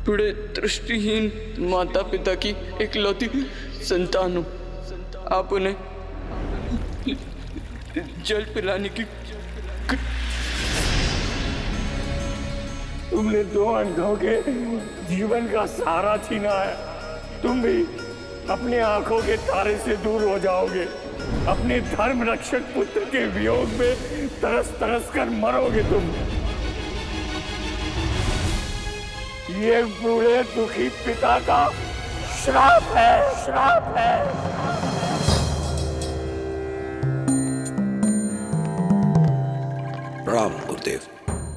बूढ़े दृष्टिहीन माता पिता की इकलौती संतान हूँ। आप उन्हें जल पिलाने की तुमने 2 अंधों के जीवन का सहारा छीना है। तुम भी अपनी आंखों के तारे से दूर हो जाओगे। अपने धर्म रक्षक पुत्र के वियोग में तरस तरस कर मरोगे तुम। ये बूढ़े दुखी पिता का श्राप है, श्राप है। राम गुरुदेव।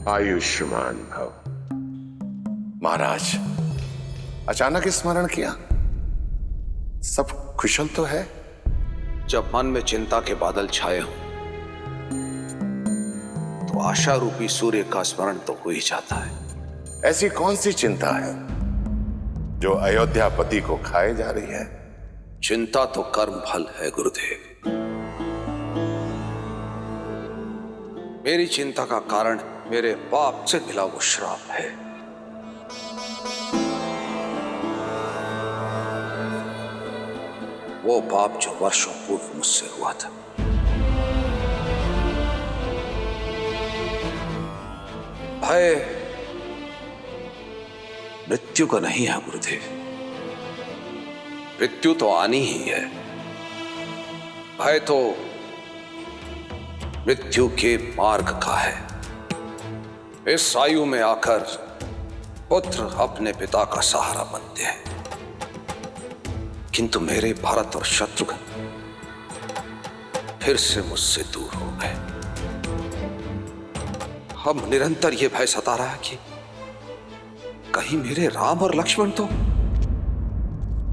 आयुष्मान भव। महाराज, अचानक स्मरण किया, सब कुशल तो है? जब मन में चिंता के बादल छाए हों तो आशा रूपी सूर्य का स्मरण तो हो ही जाता है। ऐसी कौन सी चिंता है जो अयोध्यापति को खाए जा रही है? चिंता तो कर्म फल है गुरुदेव। मेरी चिंता का कारण मेरे पाप से मिला वो श्राप है। वो पाप जो वर्षों पूर्व मुझसे हुआ था। भय मृत्यु का नहीं है गुरुदेव। मृत्यु तो आनी ही है। भय तो मृत्यु के मार्ग का है। इस आयु में आकर पुत्र अपने पिता का सहारा बनते हैं, किंतु मेरे भरत और शत्रुघ्न फिर से मुझसे दूर हो गए। हम निरंतर यह भय सता रहा है कि कहीं मेरे राम और लक्ष्मण तो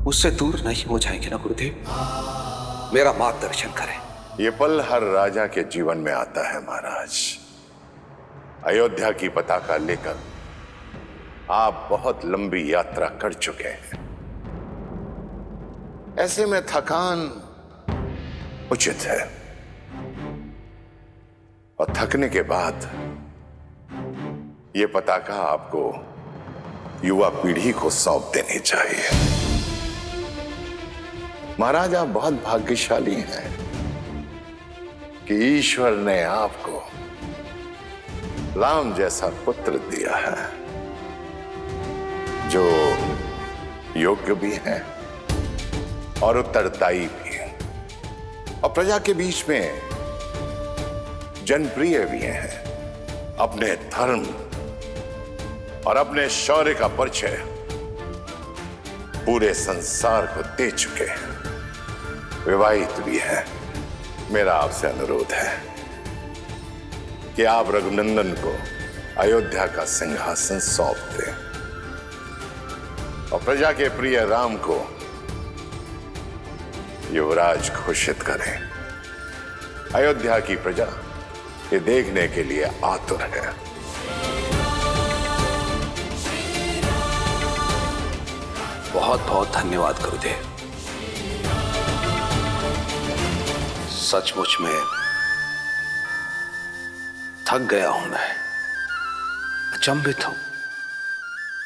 मुझसे दूर नहीं हो जाएंगे ना गुरुदेव। मेरा मार्गदर्शन करें। ये पल हर राजा के जीवन में आता है महाराज। अयोध्या की पताका लेकर आप बहुत लंबी यात्रा कर चुके हैं। ऐसे में थकान उचित है, और थकने के बाद यह पताका आपको युवा पीढ़ी को सौंप देनी चाहिए। महाराज, आप बहुत भाग्यशाली हैं कि ईश्वर ने आपको राम जैसा पुत्र दिया है, जो योग्य भी है और उत्तरदायी भी है, और प्रजा के बीच में जनप्रिय भी हैं। अपने धर्म और अपने शौर्य का परिचय पूरे संसार को दे चुके हैं। विवाहित भी है। मेरा आपसे अनुरोध है कि आप रघुनंदन को अयोध्या का सिंहासन सौंप दें और प्रजा के प्रिय राम को युवराज घोषित करें। अयोध्या की प्रजा ये देखने के लिए आतुर है। बहुत बहुत धन्यवाद गुरुदेव। सचमुच में थक गया हूं मैं, अचंभित हूं।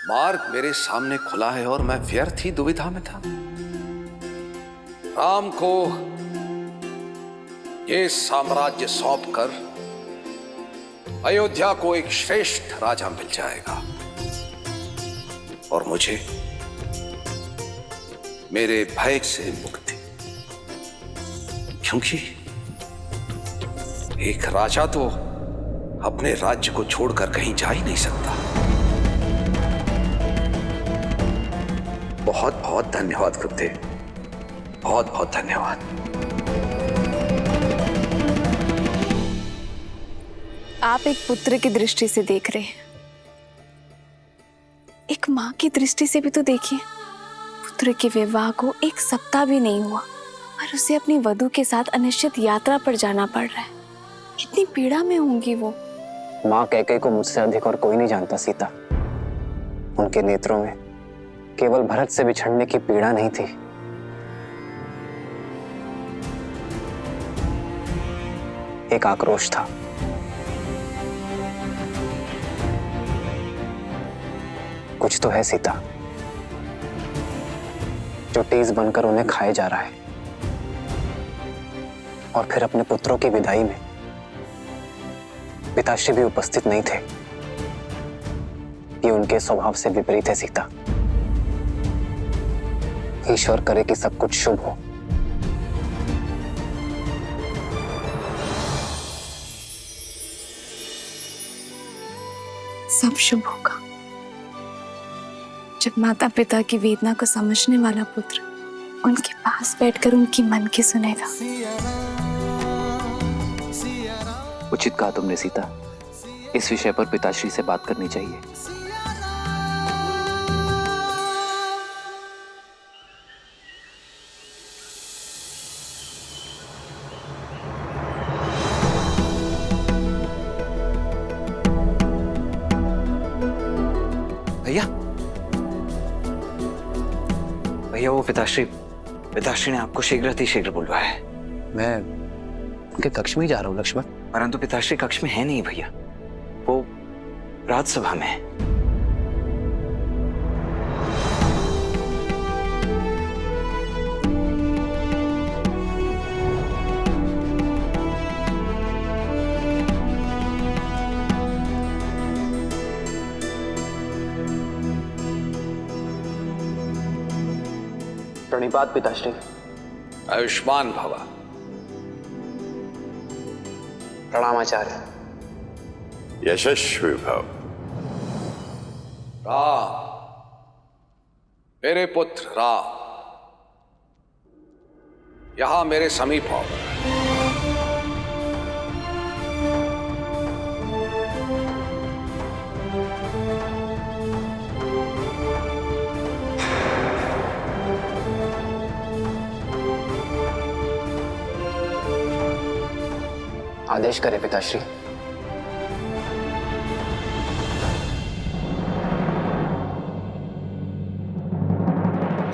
मार्ग मेरे सामने खुला है और मैं व्यर्थ ही दुविधा में था। राम को ये साम्राज्य सौंपकर अयोध्या को एक श्रेष्ठ राजा मिल जाएगा और मुझे मेरे भय से मुक्ति, क्योंकि एक राजा तो अपने राज्य को छोड़कर कहीं जा ही नहीं सकता। बहुत बहुत धन्यवाद गुरुदेव, बहुत बहुत धन्यवाद। आप एक पुत्र की दृष्टि से देख रहे हैं, एक मां की दृष्टि से भी तो देखिए। पुत्र के विवाह को 1 सप्ताह भी नहीं हुआ और उसे अपनी वधू के साथ अनिश्चित यात्रा पर जाना पड़ रहा है। कितनी पीड़ा में होंगी वो। माँ कैकेयी को मुझसे अधिक और कोई नहीं जानता सीता। उनके नेत्रों में केवल भरत से बिछड़ने की पीड़ा नहीं थी, एक आक्रोश था। कुछ तो है सीता जो तेज बनकर उन्हें खाए जा रहा है। और फिर अपने पुत्रों की विदाई में पिताश्री भी उपस्थित नहीं थे। ये उनके स्वभाव से विपरीत है सीता। ईश्वर करे कि सब कुछ शुभ हो। सब शुभ होगा जब माता पिता की वेदना को समझने वाला पुत्र उनके पास बैठकर उनकी मन की सुनेगा। उचित कहा तुमने सीता। इस विषय पर पिताश्री से बात करनी चाहिए। भैया भैया, वो पिताश्री ने आपको शीघ्र बुलवाया है। मैं उनके कक्ष में ही जा रहा हूँ लक्ष्मण। परंतु पिताश्री कक्ष में है नहीं भैया, वो राजसभा में है। प्रणिपात पिताश्री। आयुष्मान भव। प्रणाम आचार्य। यशस्वी भव। राम, मेरे पुत्र राम, यहां मेरे समीप आओ। आदेश करे पिताश्री।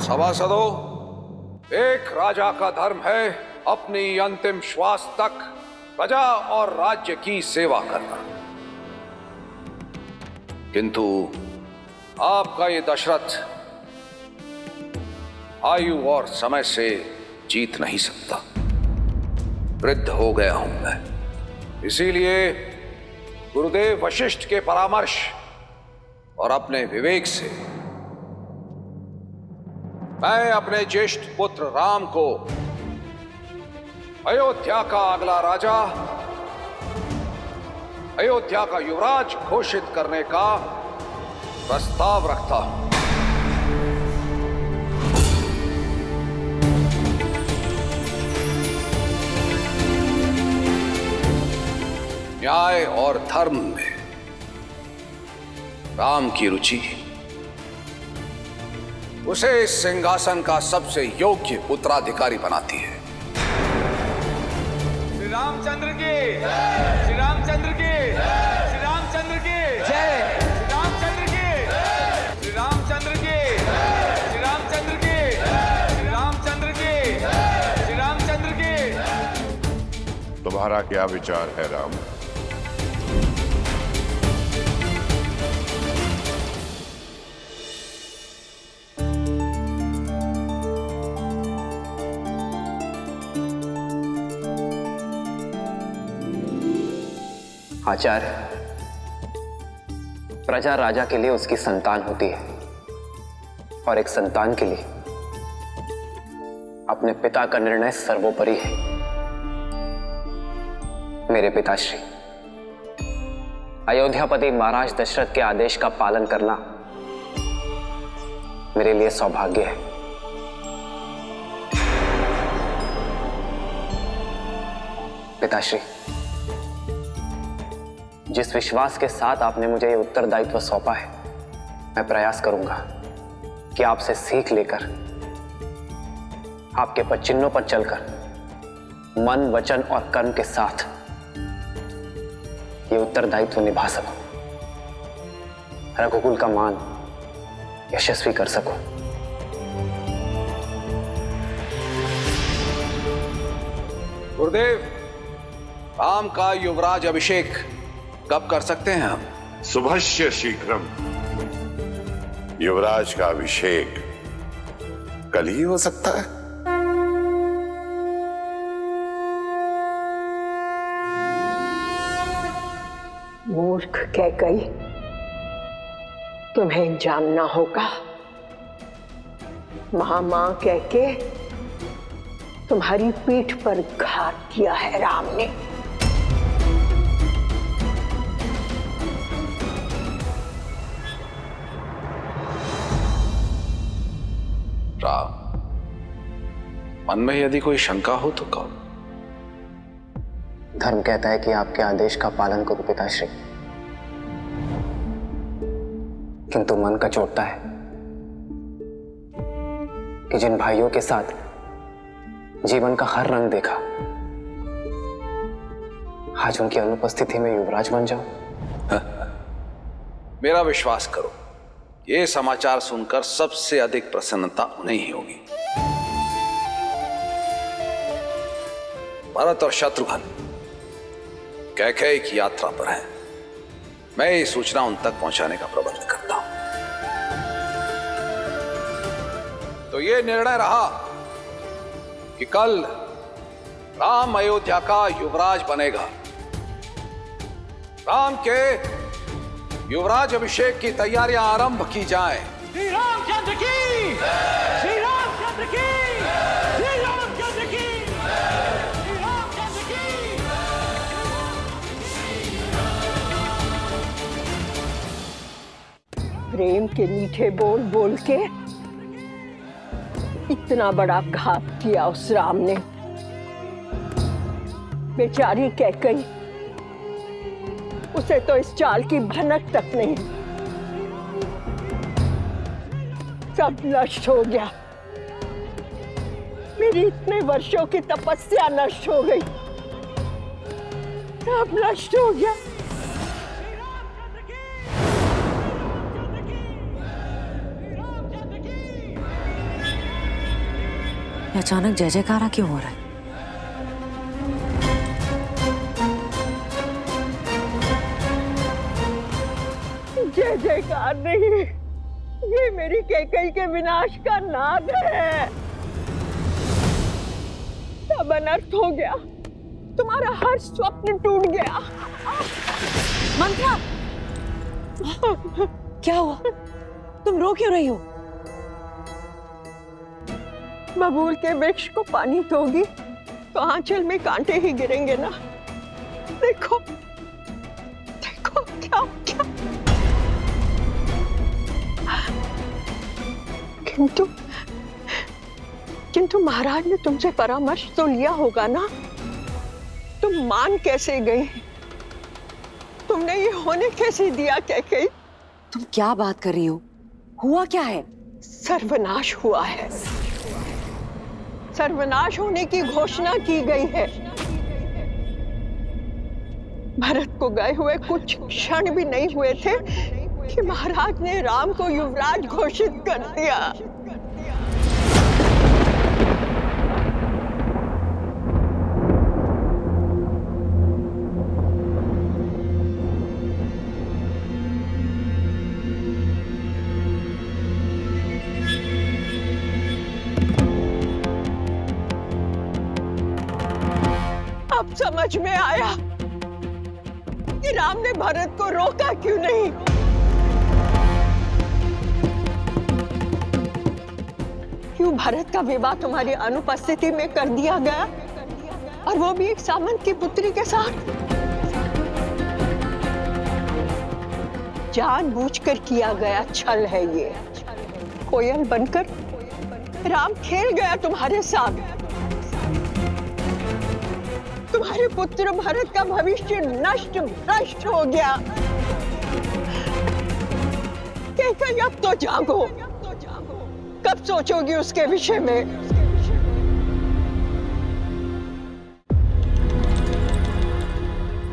सभासदों, एक राजा का धर्म है अपनी अंतिम श्वास तक प्रजा और राज्य की सेवा करना। किंतु आपका ये दशरथ आयु और समय से जीत नहीं सकता। वृद्ध हो गया हूं मैं। इसीलिए गुरुदेव वशिष्ठ के परामर्श और अपने विवेक से मैं अपने ज्येष्ठ पुत्र राम को अयोध्या का अगला राजा, अयोध्या का युवराज घोषित करने का प्रस्ताव रखता हूं। न्याय और धर्म में राम की रुचि उसे इस सिंहासन का सबसे योग्य उत्तराधिकारी बनाती है। श्री रामचंद्र की, श्री रामचंद्र की, श्री रामचंद्र की जय, श्री रामचंद्र की, श्री रामचंद्र की, श्री रामचंद्र की, श्री रामचंद्र की, श्री रामचंद्र की। तुम्हारा क्या विचार है राम? आचार्य, प्रजा राजा के लिए उसकी संतान होती है और एक संतान के लिए अपने पिता का निर्णय सर्वोपरि है। मेरे पिताश्री, अयोध्यापति महाराज दशरथ के आदेश का पालन करना मेरे लिए सौभाग्य है। पिताश्री, जिस विश्वास के साथ आपने मुझे ये उत्तरदायित्व सौंपा है, मैं प्रयास करूंगा कि आपसे सीख लेकर आपके पदचिन्हों पर चलकर मन, वचन और कर्म के साथ ये उत्तरदायित्व निभा सकूं, रघुकुल का मान यशस्वी कर सकूं। गुरुदेव, राम का युवराज अभिषेक कब कर सकते हैं हम? शुभस्य शीघ्रम। युवराज का अभिषेक कल ही हो सकता है। मूर्ख कैकई, तुम्हें जानना होगा। मां कह के तुम्हारी पीठ पर घात किया है राम ने। राम, मन में यदि कोई शंका हो तो कहो। धर्म कहता है कि आपके आदेश का पालन करो पिताश्री, किंतु मन का चोटता है कि जिन भाइयों के साथ जीवन का हर रंग देखा, आज उनकी अनुपस्थिति में युवराज बन जाऊं। मेरा विश्वास करो, ये समाचार सुनकर सबसे अधिक प्रसन्नता उन्हें ही होगी। भरत और शत्रुघ्न कैकेयी की यात्रा पर हैं। मैं ये सूचना उन तक पहुंचाने का प्रबंध करता हूं। तो ये निर्णय रहा कि कल राम अयोध्या का युवराज बनेगा। राम के युवराज अभिषेक की तैयारियां आरंभ की जाएं। श्री रामचंद्र की, श्री रामचंद्र की, श्री रामचंद्र की, श्री रामचंद्र की। प्रेम के मीठे बोल बोल के इतना बड़ा घात किया उस राम ने। बेचारी कैकेयी, उसे तो इस चाल की भनक तक नहीं। सब नष्ट हो गया। मेरी इतने वर्षों की तपस्या नष्ट हो गई, सब नष्ट हो गया। अचानक जय जयकारा क्यों हो रहा है? जय जयकार नहीं, ये मेरी कैकेयी के विनाश का नाद है। सब अनर्थ हो गया, तुम्हारा हर स्वप्न टूट गया। मंत्रा, क्या हुआ? तुम रो क्यों रही हो? बबूल के वृक्ष को पानी दोगी तो आंचल में कांटे ही गिरेंगे ना। देखो देखो क्या क्या। किंतु महाराज ने तुमसे परामर्श तो लिया होगा ना। तुम मान कैसे गई? तुमने ये होने कैसे दिया कैकेयी? तुम क्या बात कर रही हो? हुआ क्या है? सर्वनाश हुआ है। सर्वनाश होने की घोषणा की गई है। भरत को गए हुए कुछ क्षण भी नहीं हुए थे कि महाराज ने राम को युवराज घोषित कर दिया। अब समझ में आया कि राम ने भरत को रोका क्यों नहीं। क्यों भरत का विवाह तुम्हारी अनुपस्थिति में कर दिया गया, और वो भी एक सामंत की पुत्री के साथ। जानबूझकर किया गया छल है ये। कोयल बनकर राम खेल गया तुम्हारे साथ। तुम्हारे पुत्र भरत का भविष्य नष्ट भ्रष्ट हो गया। कैकेयी, अब तो जागो। कब सोचोगी उसके विषय में?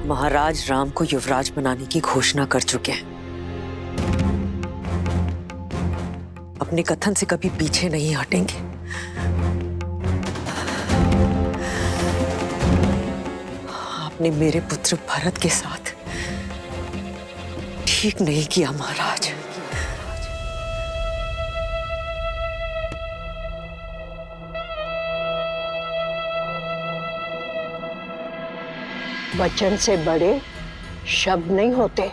महाराज राम को युवराज बनाने की घोषणा कर चुके हैं। अपने कथन से कभी पीछे नहीं हटेंगे। आपने मेरे पुत्र भरत के साथ ठीक नहीं किया महाराज। वचन से बड़े शब्द नहीं होते।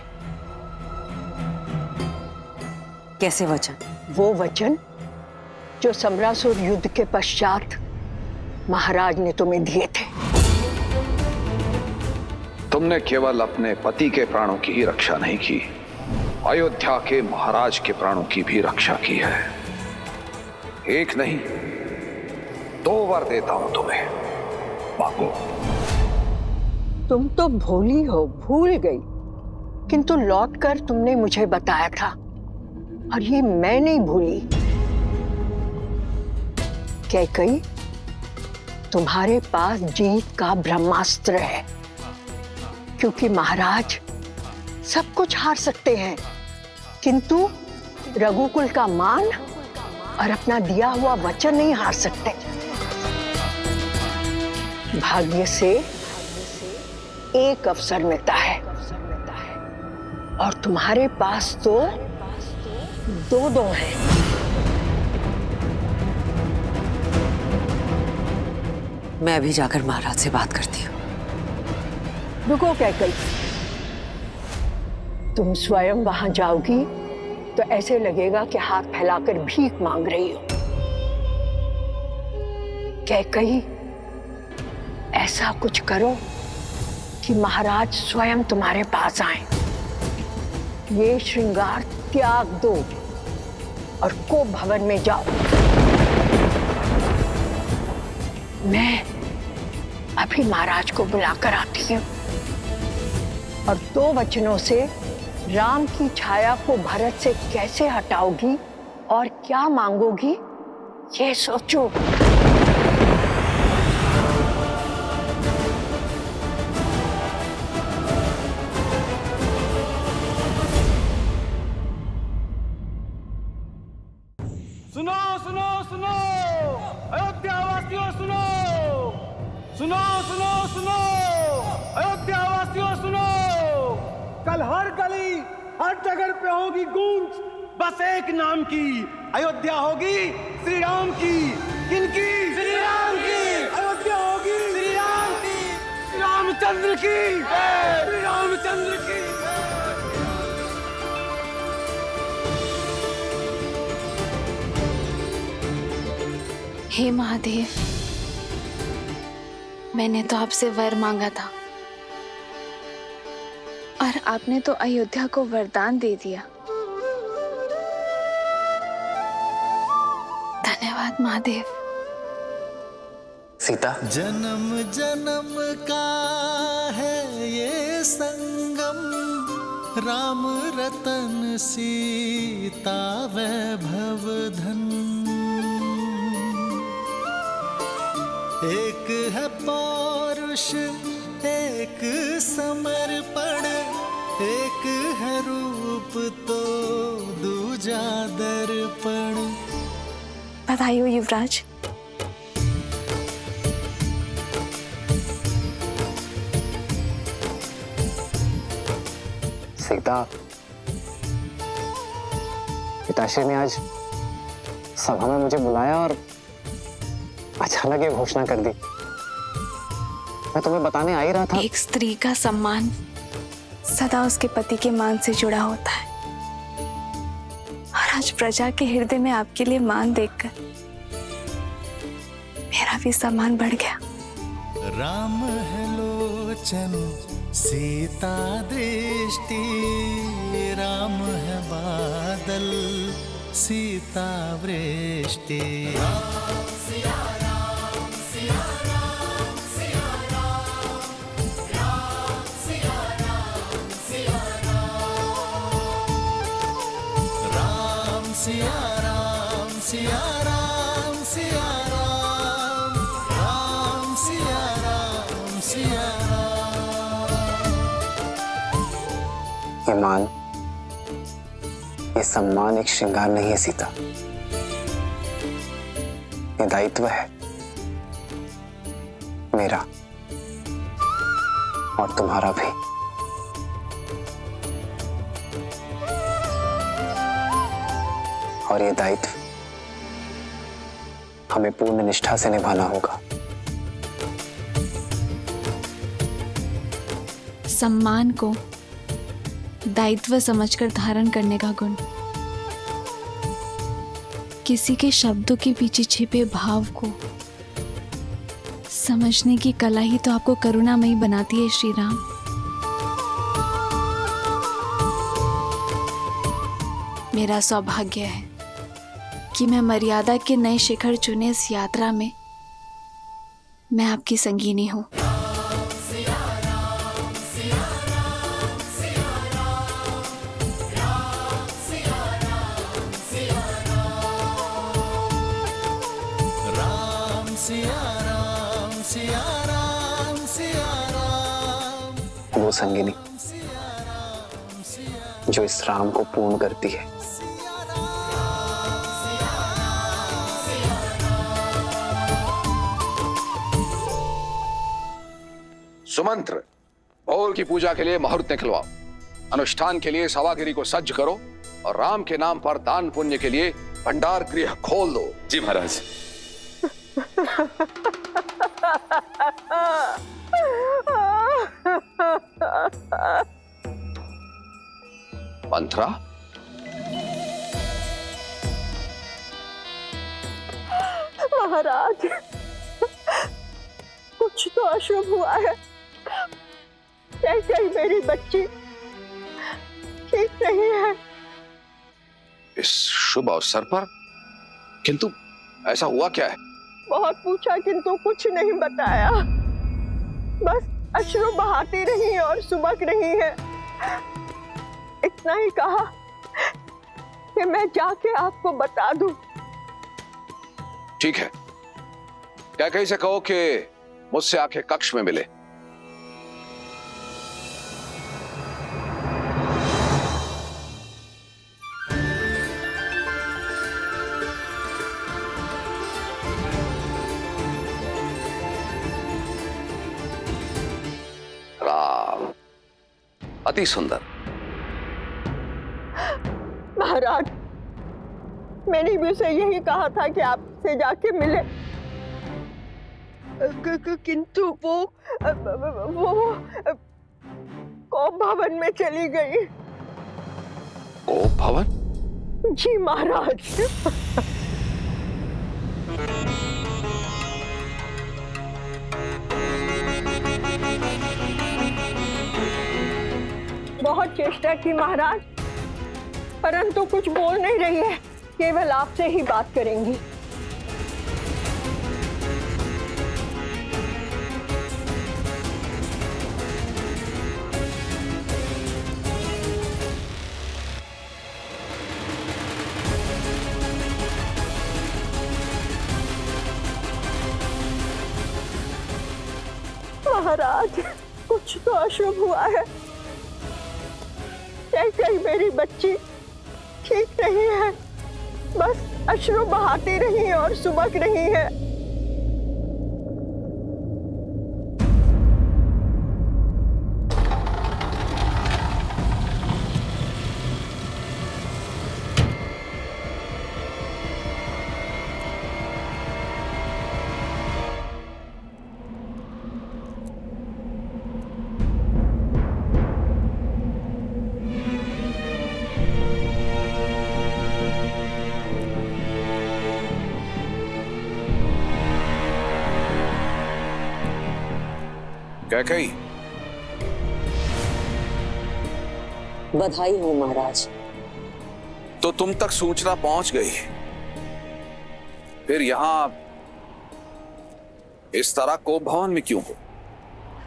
कैसे वचन? वो वचन जो समरासुर युद्ध के पश्चात महाराज ने तुम्हें दिए थे। तुमने केवल अपने पति के प्राणों की ही रक्षा नहीं की, अयोध्या के महाराज के प्राणों की भी रक्षा की है। एक नहीं, 2 वर देता हूं तुम्हें, मांगो। तुम तो भोली हो, भूल गई, किंतु लौटकर तुमने मुझे बताया था और ये मैं नहीं भूली। कैकई, तुम्हारे पास जीत का ब्रह्मास्त्र है, क्योंकि महाराज सब कुछ हार सकते हैं, किंतु रघुकुल का मान और अपना दिया हुआ वचन नहीं हार सकते। भाग्य से एक अवसर मिलता है और तुम्हारे पास तो 2 हैं। मैं अभी जाकर महाराज से बात करती हूँ। रुको कैकई, तुम स्वयं वहां जाओगी तो ऐसे लगेगा कि हाथ फैलाकर भीख मांग रही हो। कैकई, ऐसा कुछ करो कि महाराज स्वयं तुम्हारे पास आए। ये श्रृंगार त्याग दो और कोप भवन में जाओ। मैं अभी महाराज को बुलाकर आती हूँ और 2 वचनों से राम की छाया को भरत से कैसे हटाओगी और क्या मांगोगी, ये सोचो। सुनो सुनो सुनो, अयोध्या वासियों सुनो, सुनो सुनो सुनो, अयोध्या वासियों सुनो। कल हर गली हर जगह पे होगी गूंज बस एक नाम की, अयोध्या होगी श्री राम की। किनकी? श्री राम की। अयोध्या होगी श्री राम की, श्री रामचंद्र की, श्री रामचंद्र की। हे महादेव, मैंने तो आपसे वर मांगा था और आपने तो अयोध्या को वरदान दे दिया। धन्यवाद महादेव। सीता, जन्म जन्म का है ये संगम, राम रतन सीता वैभव धन। एक है पौरुष एक समर्पण, एक है रूप तो दूजा दर्पण। बधाई हो युवराज। सीता, पिताश्री ने आज सभा में मुझे बुलाया और अचानक ये घोषणा कर दी। मैं तुम्हें बताने आ ही रहा था। एक स्त्री का सम्मान सदा उसके पति के मान से जुड़ा होता है और आज प्रजा के हृदय में आपके लिए मान देखकर मेरा भी सम्मान बढ़ गया। राम है लोचन सीता दृष्टि, राम है बादल सीता वृष्टि। सिया राम सिया राम सिया राम, राम सिया राम सिया राम। ये मान, ये सम्मान एक श्रृंगार नहीं है सीता, ये दायित्व है मेरा और तुम्हारा भी। और ये दायित्व हमें पूर्ण निष्ठा से निभाना होगा। सम्मान को दायित्व समझकर धारण करने का गुण, किसी के शब्दों के पीछे छिपे भाव को समझने की कला ही तो आपको करुणामयी बनाती है श्री राम। मेरा सौभाग्य है कि मैं मर्यादा के नए शिखर चुने इस यात्रा में मैं आपकी संगीनी हूं। वो संगिनी जो इस राम को पूर्ण करती है। सुमंत्र, भोल की पूजा के लिए मुहूर्त निकलवाओ, अनुष्ठान के लिए सभागिरी को सज्ज करो और राम के नाम पर दान पुण्य के लिए भंडार गृह खोल दो। जी महाराज। मंत्रा, महाराज, कुछ तो अशुभ हुआ है। कैसे मेरी बच्ची ठीक नहीं है। इस शुभ अवसर पर? किंतु ऐसा हुआ क्या है? बहुत पूछा किंतु कुछ नहीं बताया। बस अश्रु बहाती रही और सुबक रही है। इतना ही कहा कि मैं जाके आपको बता दूं। ठीक है, कैकेयी से कहो कि मुझसे आके कक्ष में मिले। राम, अति सुंदर। महाराज, मैंने भी उसे यही कहा था कि आपसे जाके मिले, किंतु वो कोप भवन में चली गई। कोप भवन? जी महाराज। बहुत चेष्टा की महाराज, परंतु कुछ बोल नहीं रही है, केवल आपसे ही बात करेंगी। महाराज, कुछ तो अशुभ हुआ है। कैसे मेरी बच्ची ठीक नहीं है। बस अश्रु बहाती रही और सुबक रही है। कैकेयी, बधाई हो महाराज। तो तुम तक सूचना पहुंच गई, फिर यहां इस तरह कोप भवन में क्यों हो?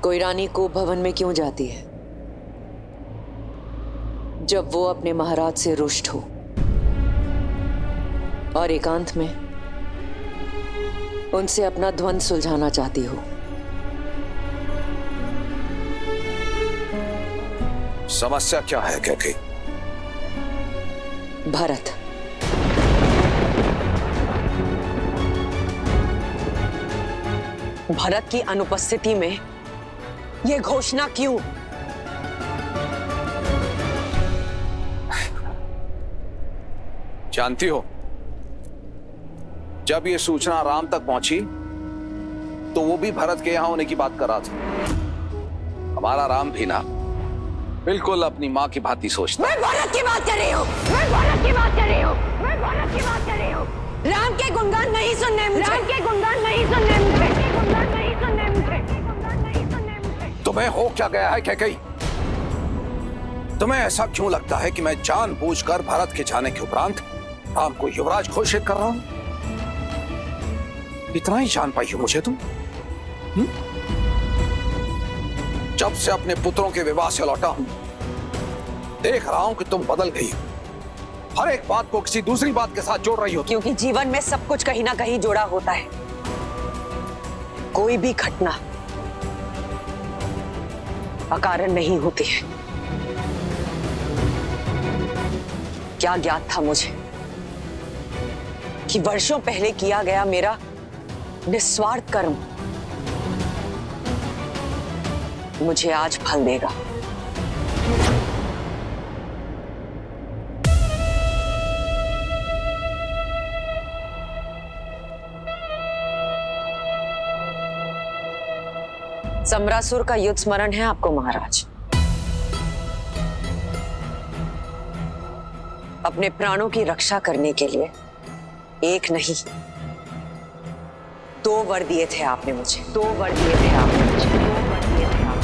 कोई रानी कोप भवन में क्यों जाती है जब वो अपने महाराज से रुष्ट हो और एकांत में उनसे अपना द्वंद्व सुलझाना चाहती हो। समस्या क्या है कैकेयी? भरत, भरत की अनुपस्थिति में यह घोषणा क्यों? जानती हो, जब यह सूचना राम तक पहुंची तो वो भी भरत के यहां होने की बात कर रहा था। हमारा राम भी ना बिल्कुल अपनी माँ की भांति सोचता। मैं भारत की बात कर रही हूँ, मैं भारत की बात कर रही हूँ, मैं भारत की बात कर रही हूँ। राम के गुणगान नहीं सुनने मुझे, राम के गुणगान नहीं सुनने मुझे, गुणगान नहीं सुनने मुझे, गुणगान नहीं सुनने मुझे। तुम्हें हो क्या गया है कैकेयी? तुम्हें ऐसा क्यों लगता है कि मैं जानबूझकर भारत के जाने के उपरांत राम को युवराज घोषित कर रहा हूं? इतना ही जान पाई हो मुझे तुम? जब से अपने पुत्रों के विवाह से लौटा हूं, देख रहा हूं कि तुम बदल गई हो। हर एक बात को किसी दूसरी बात के साथ जोड़ रही हो। क्योंकि जीवन में सब कुछ कहीं ना कहीं जुड़ा होता है। कोई भी घटना अकारण नहीं होती है। क्या ज्ञात था मुझे कि वर्षों पहले किया गया मेरा निस्वार्थ कर्म मुझे आज फल देगा। सम्रासुर का युद्ध स्मरण है आपको महाराज? अपने प्राणों की रक्षा करने के लिए एक नहीं 2 वर दिए थे आपने मुझे, 2 वर दिए थे आपने मुझे, 2 वर दिए थे आपने मुझे।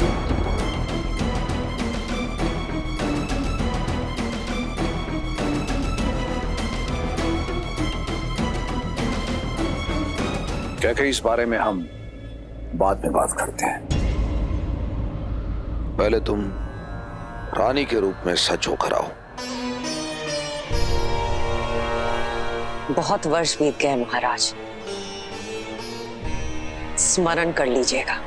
कैकेयी, इस बारे में हम बाद में बात करते हैं। पहले तुम रानी के रूप में सच होकर आओ। बहुत वर्ष बीत गए महाराज, स्मरण कर लीजिएगा।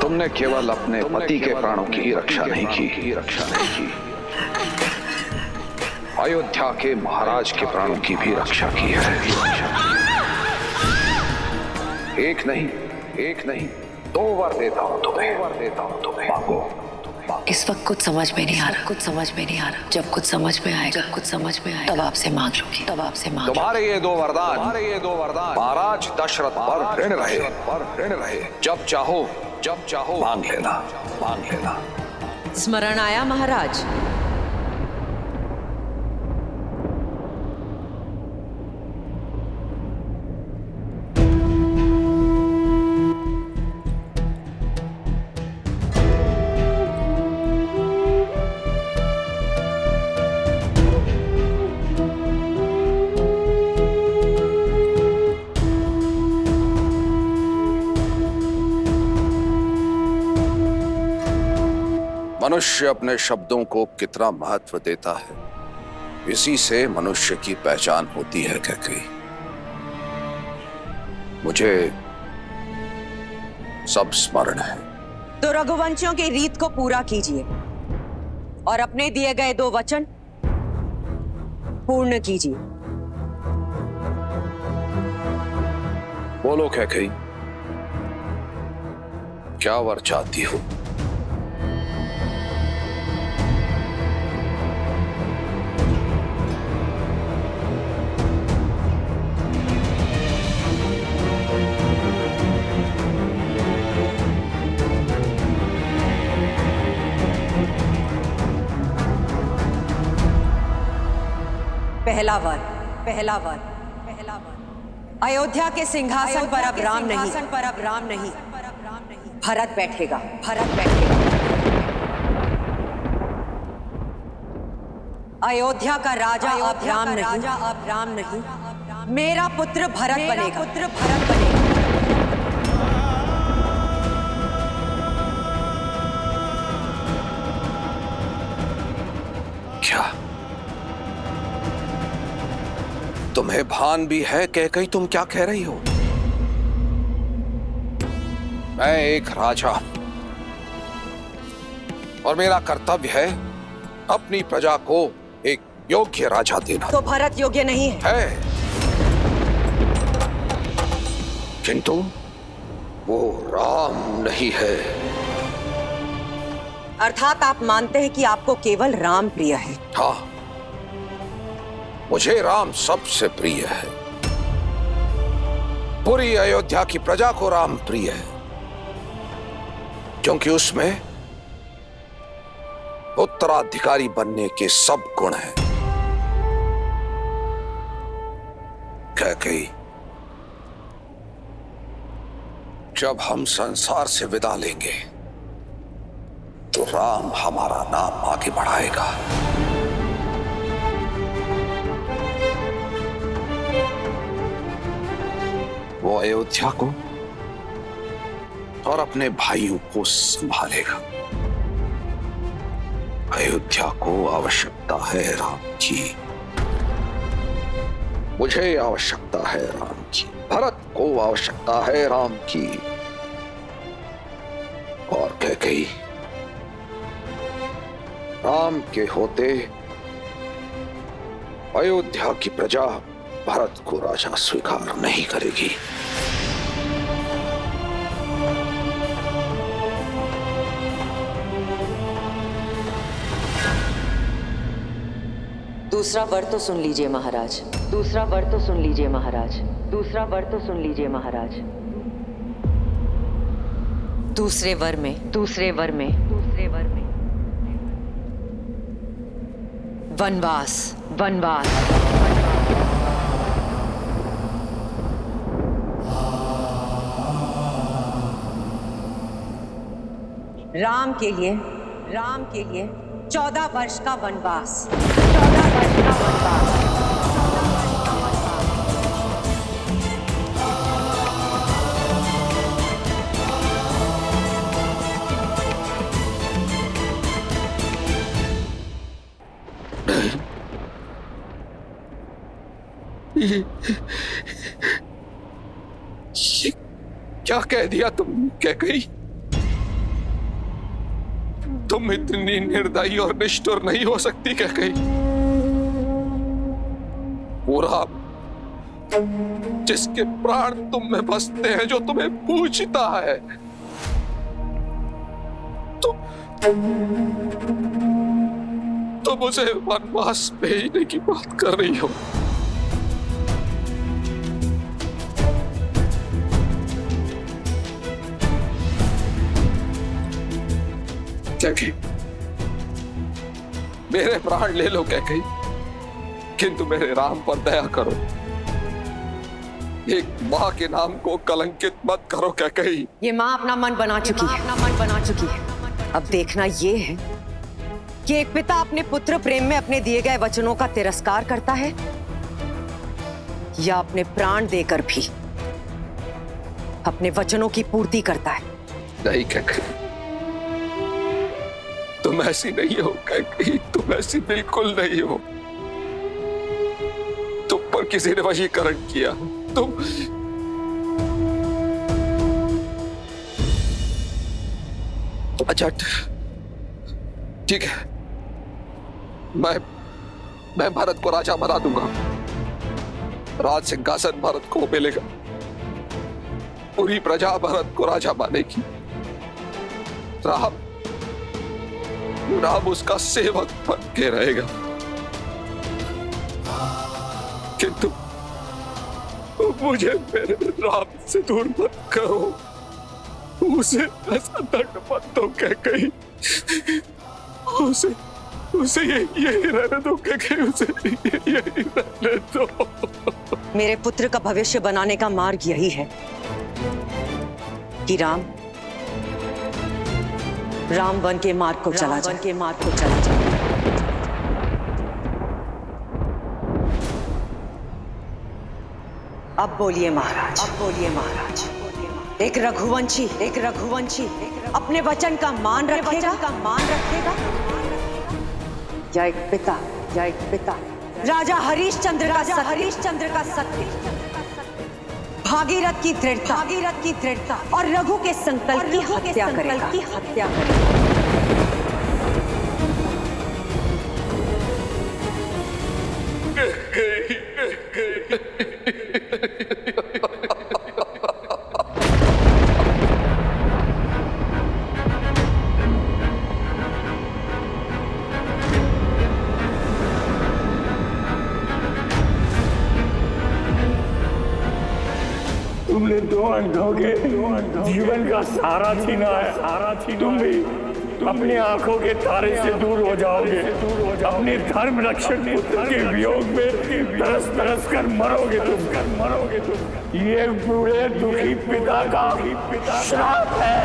तुमने केवल अपने पति के प्राणों की ही रक्षा नहीं की, अयोध्या के महाराज के प्राणों की भी रक्षा की है। एक नहीं 2 वर देता हूं तुम्हें, मांगो। इस वक्त कुछ समझ में नहीं आ रहा, जब कुछ समझ में आएगा, तब आपसे मांग लूंगी, तुम्हारे ये 2 वरदान महाराज दशरथ पर ऋण रहे। जब चाहो मांग लेना। स्मरण आया महाराज? मनुष्य अपने शब्दों को कितना महत्व देता है, इसी से मनुष्य की पहचान होती है कैकेयी। मुझे सब स्मरण है। तो रघुवंशियों की रीत को पूरा कीजिए और अपने दिए गए 2 वचन पूर्ण कीजिए। बोलो कैकेयी, क्या वर चाहती हो? पहला वर अयोध्या के सिंहासन पर अब राम नहीं भरत बैठेगा। अयोध्या का राजा अब राम नहीं मेरा पुत्र भरत बनेगा। क्या तुम्हें भान भी है कैकेयी तुम क्या कह रही हो? मैं एक राजा और मेरा कर्तव्य है अपनी प्रजा को एक योग्य राजा देना। तो भरत योग्य नहीं है? किंतु वो राम नहीं है। अर्थात आप मानते हैं कि आपको केवल राम प्रिय है? हाँ, मुझे राम सबसे प्रिय है। पूरी अयोध्या की प्रजा को राम प्रिय है, क्योंकि उसमें उत्तराधिकारी बनने के सब गुण हैं। कैकेयी, जब हम संसार से विदा लेंगे तो राम हमारा नाम आगे बढ़ाएगा। वो अयोध्या को और अपने भाइयों को संभालेगा। अयोध्या को आवश्यकता है राम की, मुझे आवश्यकता है राम की, भरत को आवश्यकता है राम की। और कैकेयी, राम के होते अयोध्या की प्रजा भरत को राजा स्वीकार नहीं करेगी। दूसरा वर तो सुन लीजिए महाराज, दूसरा वर तो सुन लीजिए महाराज, दूसरा वर तो सुन लीजिए महाराज। दूसरे वर में, दूसरे वर में, दूसरे वर में वनवास, वनवास। राम के लिए, राम के लिए 14 वर्ष का वनवास, 14 वर्ष का वनवास। ये क्या कह दिया तुम कैकेयी? तुम इतनी निर्दयी और निष्ठुर नहीं हो सकती कैकेयी। पूरा जिसके प्राण तुम में बसते हैं, जो तुम्हें पूछता है, तुम उसे वनवास भेजने की बात कर रही हो। कैकेयी, मेरे प्राण ले लो कैकेयी, किंतु मेरे राम पर दया करो। एक माँ के नाम को कलंकित मत करो कैकेयी। ये माँ अपना मन बना चुकी है, अपना मन बना चुकी है। अब देखना ये है कि एक पिता अपने पुत्र प्रेम में अपने दिए गए वचनों का तिरस्कार करता है या अपने प्राण देकर भी अपने वचनों की पूर्ति करता है। नहीं कैकेयी, तुम ऐसी नहीं हो कैकेयी, तुम ऐसी बिल्कुल नहीं हो। तुम पर किसी ने वशीकरण किया। तुम अच्छा ठीक है, मैं भरत को राजा बना दूंगा। राज सिंहासन भरत को मिलेगा। पूरी प्रजा भरत को राजा मानेगी। राम उसका सेवक बन के रहेगा। किंतु मुझे मेरे राम से दूर मत करो। उसे ऐसा दंड मत दो कैकेयी। उसे यही रहने दो कैकेयी, उसे यही रहने दो। मेरे पुत्र का भविष्य बनाने का मार्ग यही है कि राम वन के मार्ग को चला जाए, वन के मार्ग को चला जाए। अब बोलिए महाराज, अब बोलिए महाराज। एक रघुवंशी अपने वचन का मान रखेगा, या एक पिता राजा हरिश्चंद्र का सत्य, भागीरथ की दृढ़ता और रघु के संकल्प की हत्या करेगा। तुमने दो अंधों के जीवन का सहारा छीना है। तुम भी अपनी आंखों के तारे से दूर हो जाओगे। अपने धर्म रक्षक पुत्र के वियोग में तरस तरस कर मरोगे तुम। ये बूढ़े दुखी पिता का श्राप है।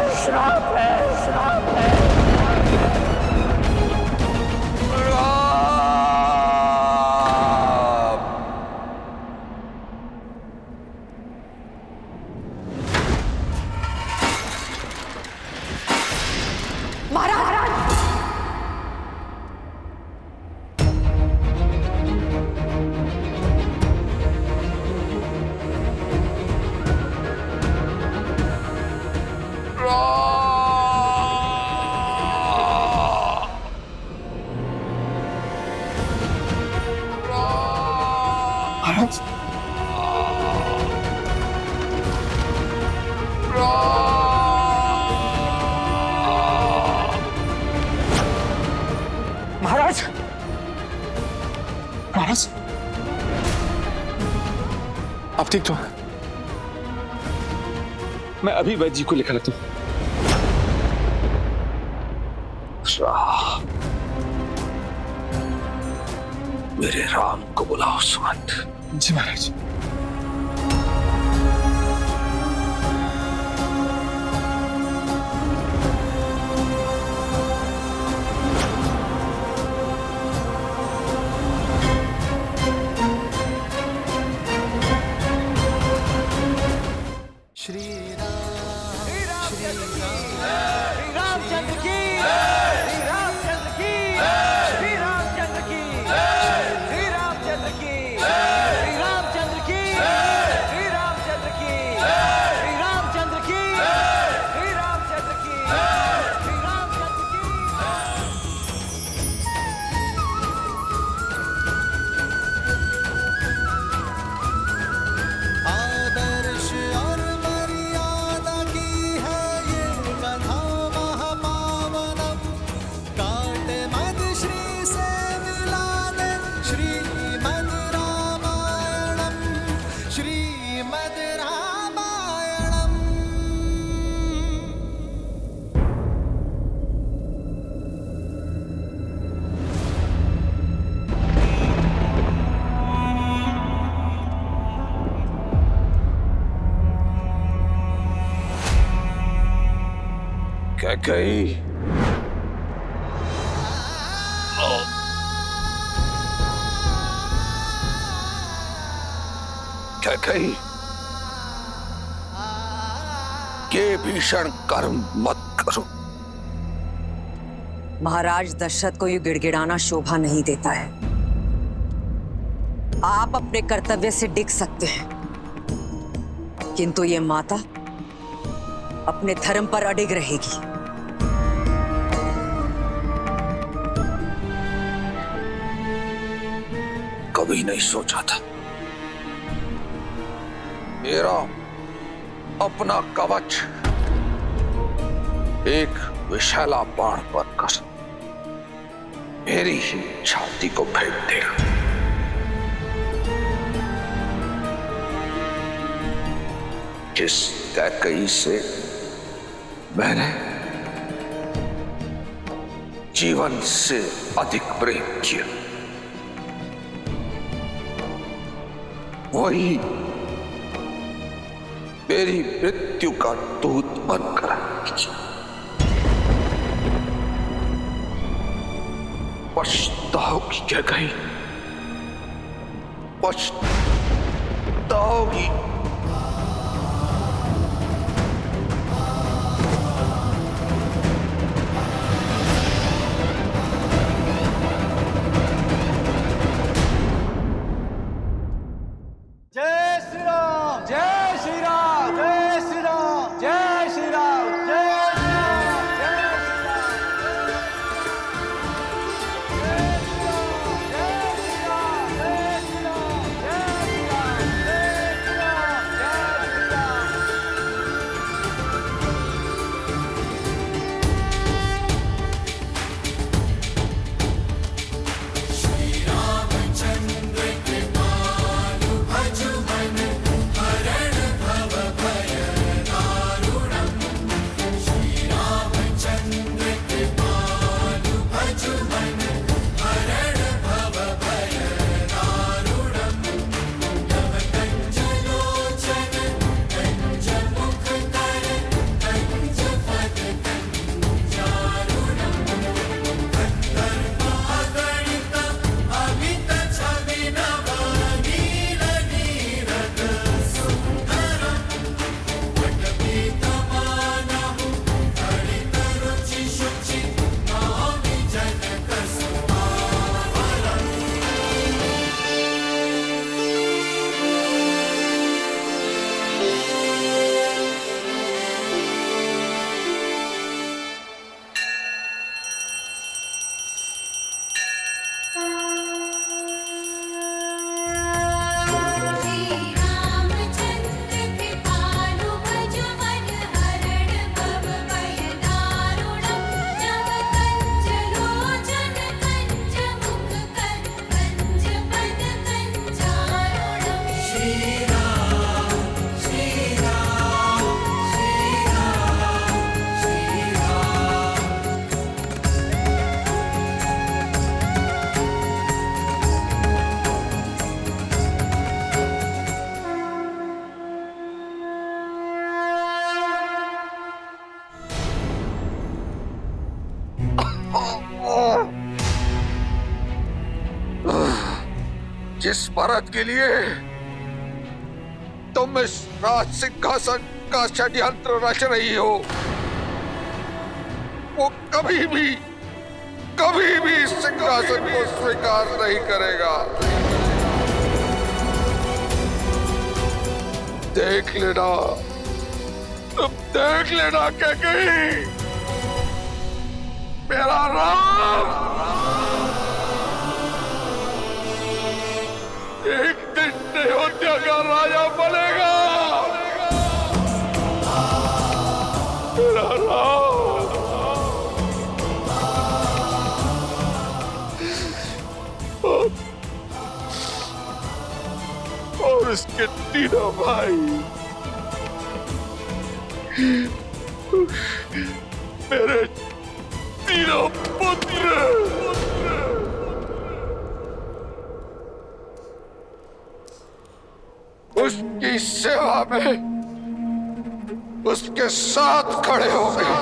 महाराज, महाराज, आप ठीक तो हैं? मैं अभी वैद्य जी को लिखा लेता हूँ। मेरे राम को बुलाओ सुमंत। जी महाराज। आदर्श और मर्यादा की है ये कथा महापावनम। काटे मद श्री से मिला दे श्रीमद् रामायणम, श्रीमद् रामायणम। कैकेयी, कैकेयी, ये भीषण कर्म मत करो। महाराज दशरथ को ये गिड़गिड़ाना शोभा नहीं देता है। आप अपने कर्तव्य से डिग सकते हैं, किंतु ये माता अपने धर्म पर अडिग रहेगी। कभी नहीं सोचा था मेरा अपना कवच एक विषैला बाण बनकर मेरी ही छाती को भेद देगा। जिस कैकेयी से मैंने जीवन से अधिक प्रेम किया, वही मेरी मृत्यु का दूत बनकर आएगी। पछताओगी कैकेयी, पछताओगी। जय श्री राम, जय श्री राम, जय श्री राम, जय श्री राम, जय श्री राम, जय श्री राम, जय श्री राम, जय श्री राम, जय श्री राम, जय श्री राम, जय श्री राम। जिस मर्द के लिए तुम इस राज सिंहासन का षड्यंत्र रच रही हो, वो कभी भी इस सिंहासन को स्वीकार नहीं करेगा। देख लेना, तुम देख लेना कैकेयी, मेरा राम एक दिन अयोध्या का राजा बनेगा। मेरा राम और इसके तीनों भाई मेरे तीनों पुत्र उसकी सेवा में उसके साथ खड़े हो गए।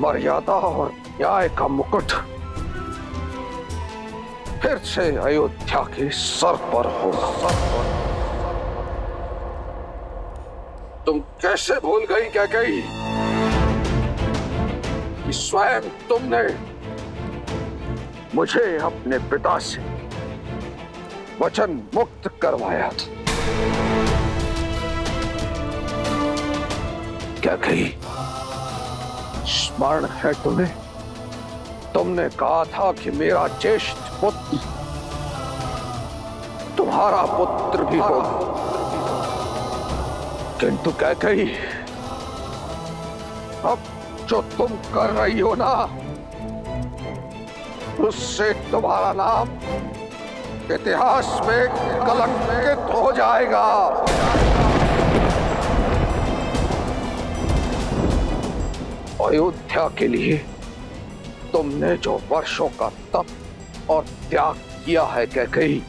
मर्यादा और न्याय का मुकुट फिर से अयोध्या के सर पर होगा। तुम कैसे भूल गई कैकेयी कि स्वयं तुमने मुझे अपने पिता से वचन मुक्त करवाया था। कैकेयी, स्मरण है तुम्हें? तुमने कहा था कि मेरा ज्येष्ठ पुत्र तुम्हारा पुत्र भी होगा, किंतु कैकेयी अब जो तुम कर रही हो ना, उससे तुम्हारा नाम इतिहास में कलंकित हो जाएगा। अयोध्या के लिए तुमने जो वर्षों का तप और त्याग किया है कैकेयी,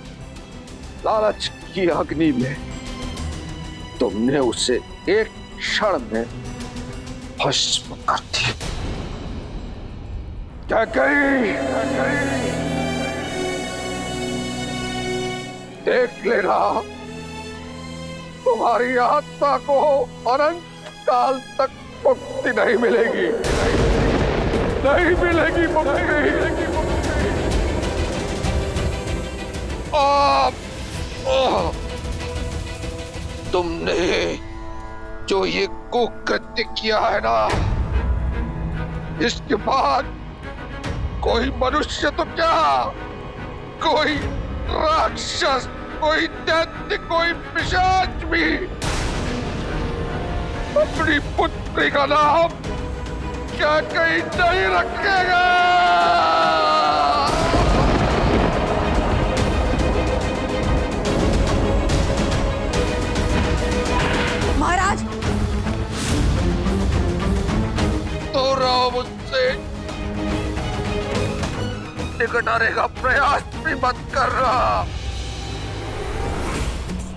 लालच की अग्नि में तुमने उसे एक क्षण में भस्म कर दिया। कैकेयी, देख लेना, तुम्हारी आत्मा को अनंत काल तक मुक्ति नहीं मिलेगी, नहीं मिलेगी मुक्ति। तुमने जो ये कुकृत्य किया है ना, इसके बाद कोई मनुष्य तो क्या, कोई राक्षस, कोई दैत्य, कोई पिशाच भी अपनी पुत्री का नाम क्या कहीं नहीं रखेगा। महाराज, तो राम मुझसे निकट आने का प्रयास भी मत कर रहा।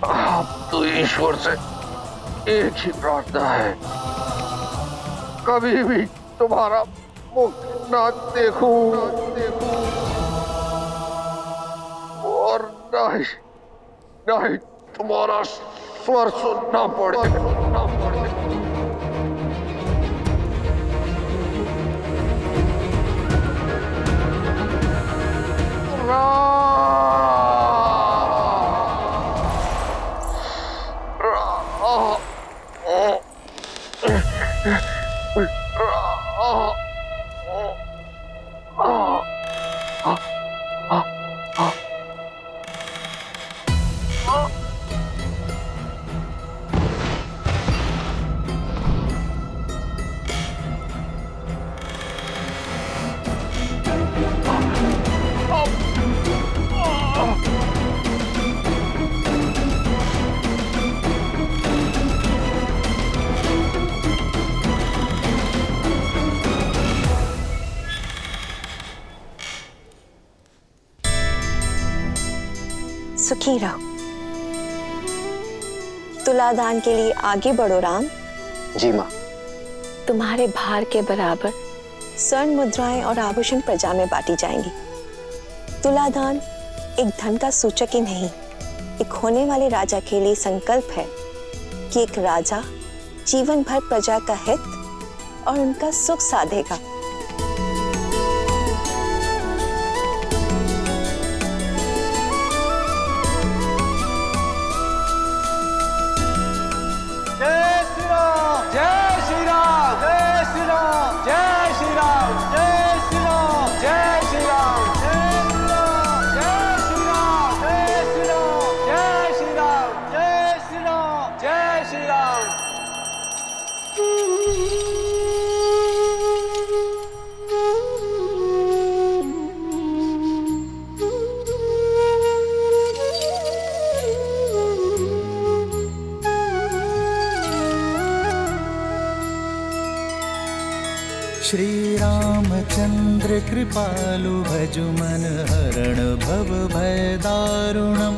अब तो ईश्वर से एक ही प्रार्थना है, कभी भी तुम्हारा मुख ना देखूं और नहीं तुम्हारा स्वर सुनना पड़े। सुखी रहो। तुलादान के लिए आगे बढ़ो राम। जी माँ। तुम्हारे भार के बराबर स्वर्ण मुद्राएं और आभूषण प्रजा में बांटी जाएंगी। तुलादान एक धन का सूचक ही नहीं, एक होने वाले राजा के लिए संकल्प है कि एक राजा जीवन भर प्रजा का हित और उनका सुख साधेगा। जय श्री राम, जय श्री राम, जय श्री राम, जय श्री राम, जय श्री राम, जय श्री राम, जय श्री राम, जय श्री राम, जय श्री राम, जय श्री राम, जय श्री राम, जय श्री राम। श्री रामचंद्र कृपालु भजु मन हरण भव भय दारुणम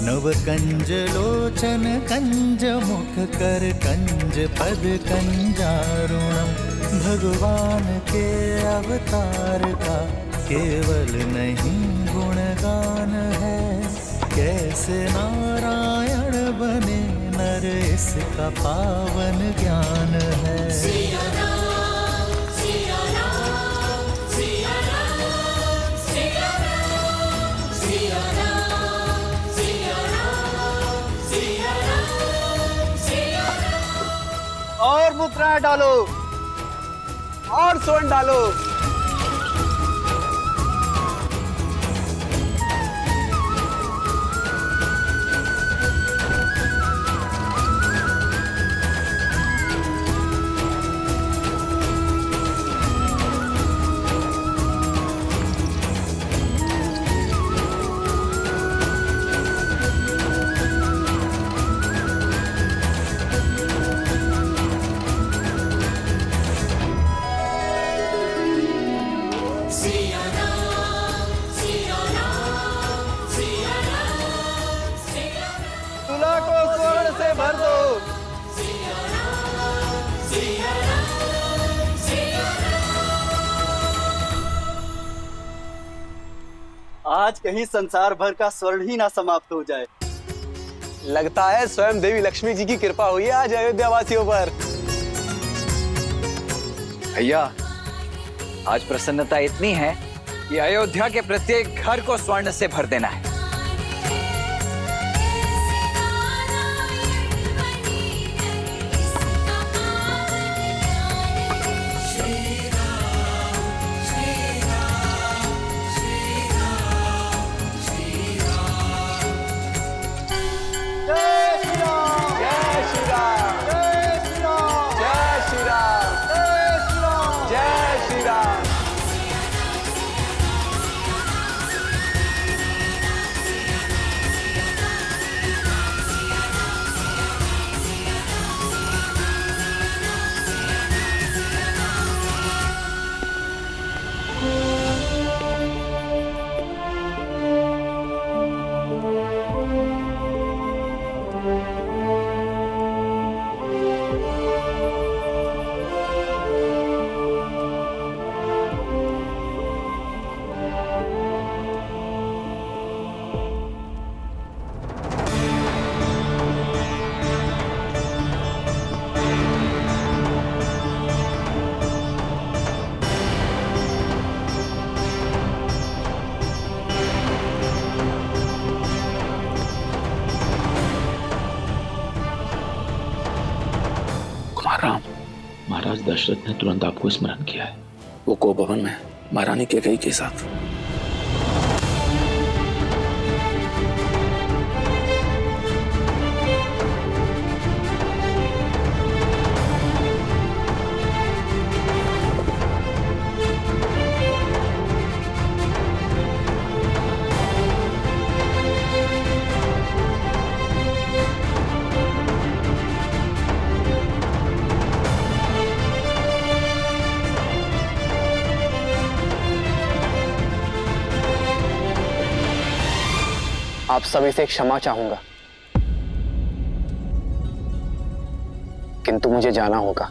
नव कंज लोचन कंज मुख कर कंज पद कंजारुणम। भगवान के अवतार का केवल नहीं गुणगान है, कैसे नारायण बने नर इसका पावन ज्ञान है। और मुद्राएं डालो और स्वर्ण डालो। तुला को स्वर्ण से भर दो। आज कहीं संसार भर का स्वर्ण ही ना समाप्त हो जाए। लगता है स्वयं देवी लक्ष्मी जी की कृपा हुई है आज अयोध्या वासियों पर। भैया, आज प्रसन्नता इतनी है कि अयोध्या के प्रत्येक घर को स्वर्ण से भर देना है। राम, महाराज दशरथ ने तुरंत आपको स्मरण किया है। वो को भवन में महारानी कैकेयी के साथ। आप सभी से क्षमा चाहूंगा, किंतु मुझे जाना होगा।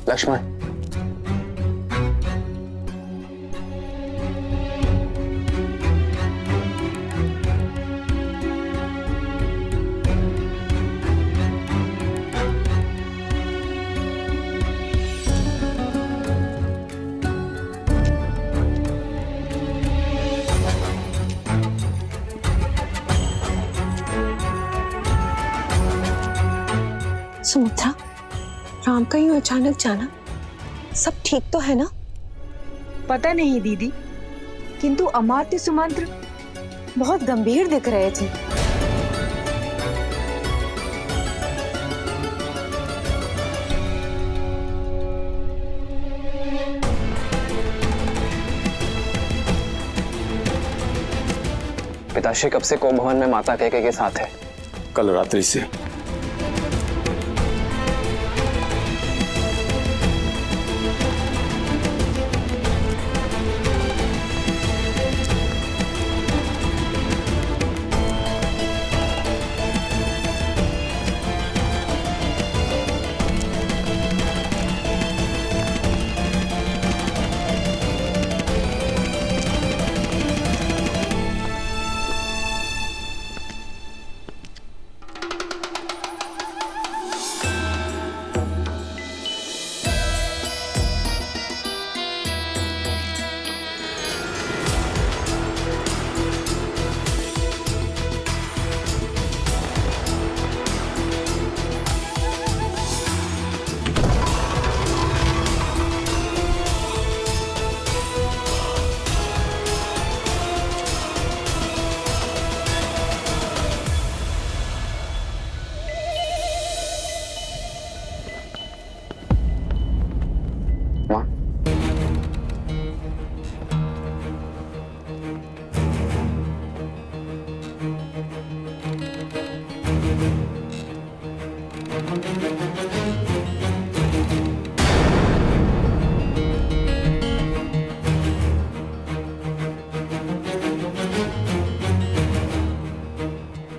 लक्ष्मण, सुमित्रा, राम का यूं अचानक जाना, सब ठीक तो है ना? पता नहीं दीदी, किंतु अमात्य सुमंत्र बहुत गंभीर दिख रहे थे। पिताश्री कब से कोप भवन में माता कैकेयी के साथ है? कल रात्रि से।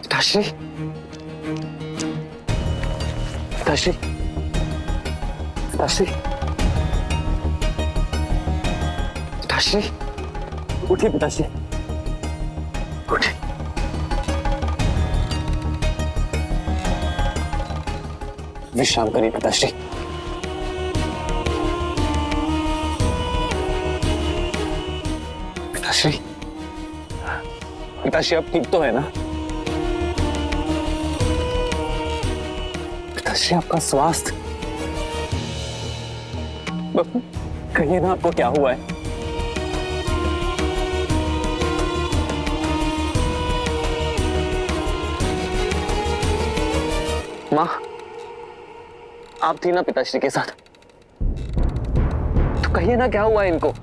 पिताश्री, पिताश्री, पिताश्री, पिताश्री, उठिए पिताश्री, उठिए। विश्राम करिए पिताश्री। पिताश्री, पिताश्री अब ठीक तो है ना? पिताश्री आपका स्वास्थ्य, कहिए ना आपको क्या हुआ है? माँ, आप थी ना पिताश्री के साथ, तो कहिए ना क्या हुआ है इनको?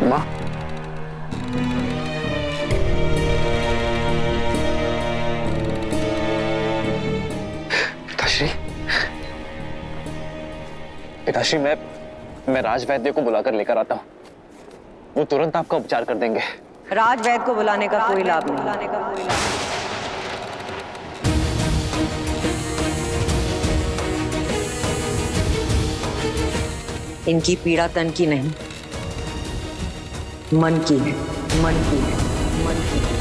माँ, पिताश्री, पिताश्री, मैं राजवैद्य को बुलाकर लेकर आता हूँ। वो तुरंत आपका उपचार कर देंगे। राजवैद्य को बुलाने का कोई लाभ नहीं। इनकी पीड़ा तन की नहीं, मन की है, मन की है, मन की है।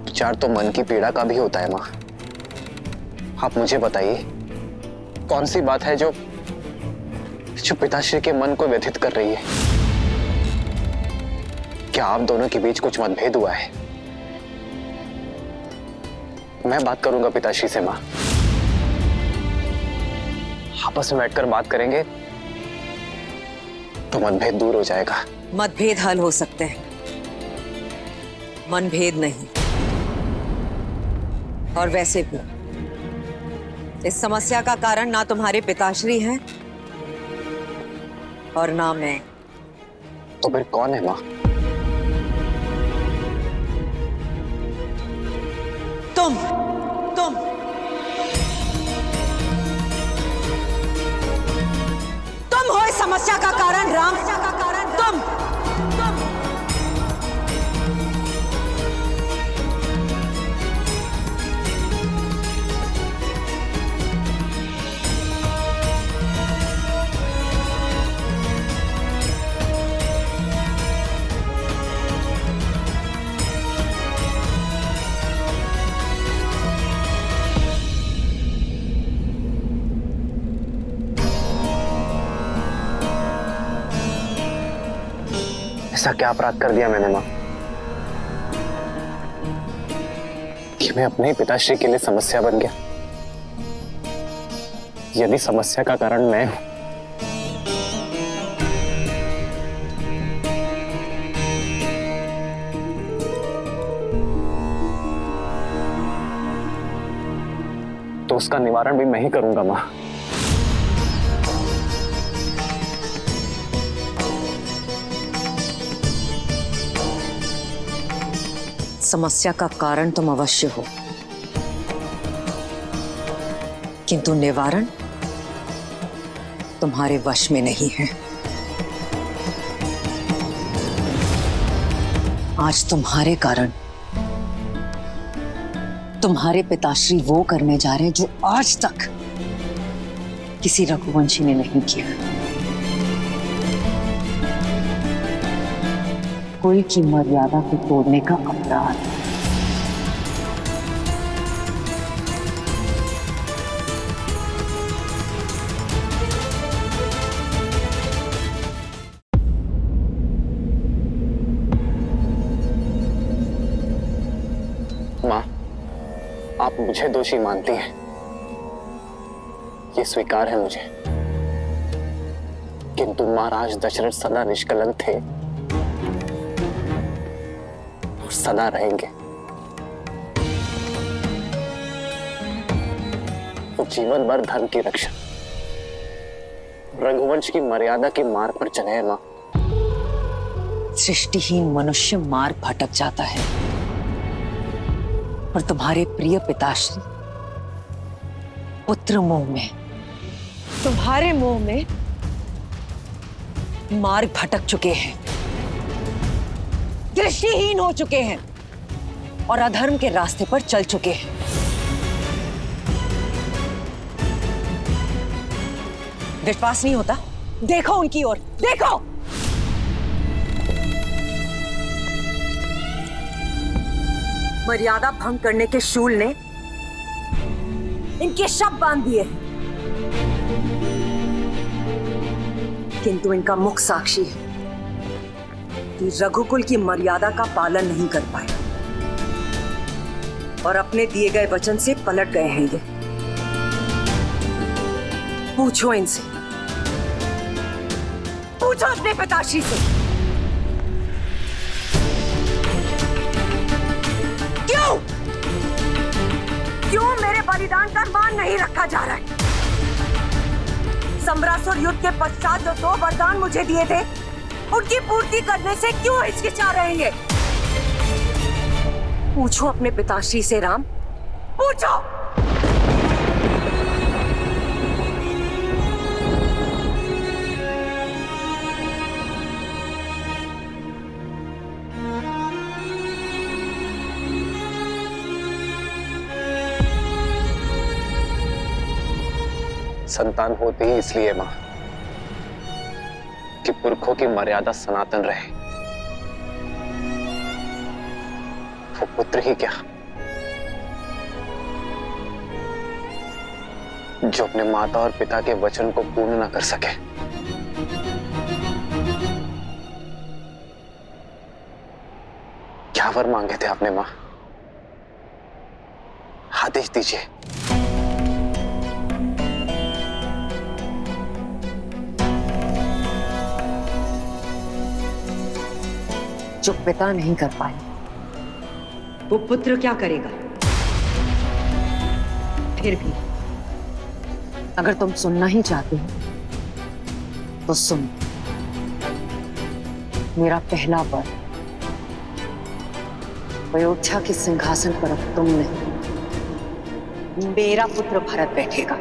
उपचार तो मन की पीड़ा का भी होता है माँ। आप मुझे बताइए, कौन सी बात है जो पिताश्री के मन को व्यथित कर रही है? क्या आप दोनों के बीच कुछ मतभेद हुआ है? मैं बात करूंगा पिताश्री से माँ। आपस में बैठकर बात करेंगे तो मतभेद दूर हो जाएगा। मतभेद हल हो सकते हैं, मनभेद नहीं। और वैसे भी इस समस्या का कारण ना तुम्हारे पिताश्री हैं और ना मैं। तो फिर कौन है माँ? तुम हो इस समस्या का कारण राम। तुम ऐसा क्या अपराध कर दिया मैंने माँ कि मैं अपने ही पिताश्री के लिए समस्या बन गया? यदि समस्या का कारण मैं हूं, तो उसका निवारण भी मैं ही करूंगा माँ। समस्या का कारण तुम अवश्य हो, किंतु निवारण तुम्हारे वश में नहीं है। आज तुम्हारे कारण तुम्हारे पिताश्री वो करने जा रहे हैं जो आज तक किसी रघुवंशी ने नहीं किया। कोई की मर्यादा को तोड़ने का अपराध। माँ, आप मुझे दोषी मानती हैं, ये स्वीकार है मुझे, किंतु महाराज दशरथ सदा निष्कलंक थे और सदा रहेंगे। जीवन भर धर्म की रक्षा, रघुवंश की मर्यादा के मार्ग पर चले हैं माँ। सृष्टिहीन मनुष्य मार्ग भटक जाता है और तुम्हारे प्रिय पिताश्री पुत्र मोह में, तुम्हारे मोह में मार्ग भटक चुके हैं, दृष्टिहीन हो चुके हैं और अधर्म के रास्ते पर चल चुके हैं। विश्वास नहीं होता? देखो उनकी ओर, देखो। मर्यादा भंग करने के शूल ने इनके शव बांध दिए, किंतु इनका मुख साक्षी है कि रघुकुल की मर्यादा का पालन नहीं कर पाए और अपने दिए गए वचन से पलट गए हैं। ये पूछो इनसे, पूछो अपने पिताश्री से, क्यों मेरे बलिदान का मान नहीं रखा जा रहा है? सम्रासुर युद्ध के पश्चात जो 2 वरदान मुझे दिए थे, उनकी पूर्ति करने से क्यों हिचकिचा रहे हैं? पूछो अपने पिताश्री से राम, पूछो। संतान होती ही इसलिए मां कि पुरखों की मर्यादा सनातन रहे। वो पुत्र ही क्या जो अपने माता और पिता के वचन को पूर्ण न कर सके। क्या वर मांगे थे आपने मां? आदेश दीजिए। जो पिता नहीं कर पाए वो पुत्र क्या करेगा? फिर भी अगर तुम सुनना ही चाहते हो तो सुन। मेरा पहला वर अयोध्या के सिंहासन पर अब तुम नहीं, मेरा पुत्र भरत बैठेगा।